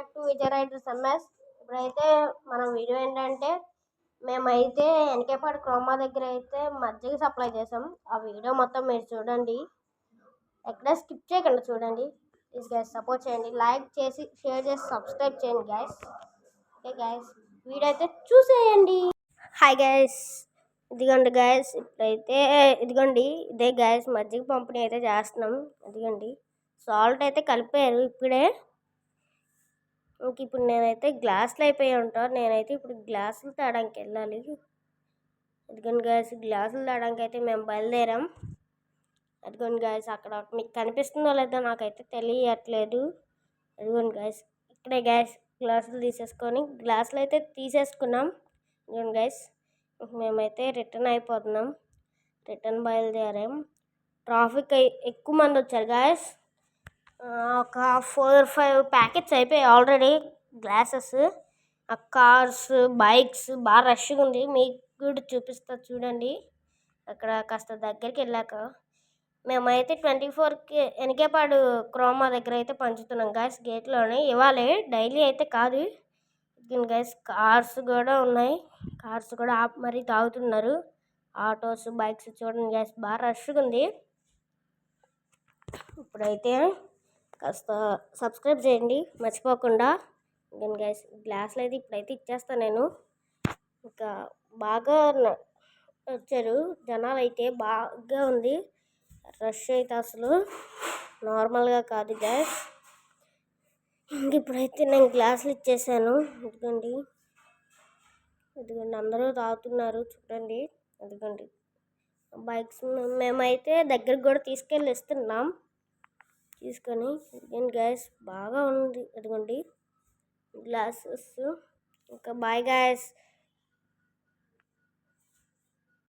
Back to Vijay riders MS. ఇప్పుడైతే మన video ఏంటంటే మేమైతే ఎన్కేపాడు క్రోమా దగ్గర అయితే మజ్జిగ సప్లై చేసాం. ఆ వీడియో మొత్తం మీరు చూడండి, ఎక్కడ స్కిప్ చేయకుండా చూడండి ప్లీజ్ గైస్. సపోర్ట్ చేయండి, లైక్ చేసి షేర్ చేసి సబ్స్క్రైబ్ చేయండి గైస్. ఓకే గైస్, వీడియో అయితే చూసేయండి. హాయ్ గైస్, ఇదిగోండి గైస్, ఇప్పుడైతే ఇదిగోండి ఇదే గైస్ మజ్జిగ పంపిణీ అయితే చేస్తున్నాం. ఇదిగోండి సాల్ట్ అయితే కలిపారు ఇప్పుడే. ఇప్పుడు నేనైతే గ్లాసులు అయిపోయి ఉంటాను, నేనైతే ఇప్పుడు గ్లాసులు తాడానికి వెళ్ళాలి. అదిగోండి గాయస్, గ్లాసులు తాడానికి అయితే మేము బయలుదేరాం. అదిగోండి గాయస్, అక్కడ మీకు కనిపిస్తుందో లేదో నాకైతే తెలియట్లేదు. అదిగోండి గాయస్, ఇక్కడే గాయస్ గ్లాసులు గ్లాసులు అయితే తీసేసుకున్నాం. అదిగోండి గాయస్, మేమైతే రిటర్న్ అయిపోతున్నాం, రిటర్న్ బయలుదేరాం. ట్రాఫిక్ ఎక్కువ మంది వచ్చారు గాయస్. ఒక 4-5 ప్యాకెట్స్ అయిపోయాయి ఆల్రెడీ గ్లాసెస్. ఆ కార్స్ బైక్స్ బాగా రష్గా ఉంది, మీకు కూడా చూపిస్తా చూడండి. అక్కడ కాస్త దగ్గరికి వెళ్ళాక మేమైతే 24కి ఎనికేపాడు క్రోమా దగ్గర అయితే పంచుతున్నాం గాయస్, గేట్లోనే. ఇవ్వాలి డైలీ అయితే కాదు గైస్. కార్స్ కూడా ఉన్నాయి, కార్స్ కూడా ఆపి మరీ తాగుతున్నారు. ఆటోస్ బైక్స్ చూడండి గైస్, బాగా రష్గా ఉంది. ఇప్పుడైతే కాస్త సబ్స్క్రైబ్ చేయండి మర్చిపోకుండా. నేను గైస్ గ్లాసులు అయితే ఇప్పుడైతే ఇచ్చేస్తాను నేను. ఇంకా బాగా వచ్చారు జనాలు, అయితే బాగా ఉంది రష్ అయితే, అసలు నార్మల్గా కాదు గ్యాస్. ఇంక ఇప్పుడైతే నేను గ్లాసులు ఇచ్చేసాను. ఇదిగోండి ఇదిగోండి అందరూ తాగుతున్నారు చూడండి. అదిగోండి బైక్స్ మేమైతే దగ్గరికి కూడా తీసుకెళ్ళి ఇస్తున్నాం తీసుకొని. ఇదిగోండి గ్యాస్ బాగా ఉంది. అదిగోండి గ్లాసెస్. ఇంకా బాయ్ గ్యాస్.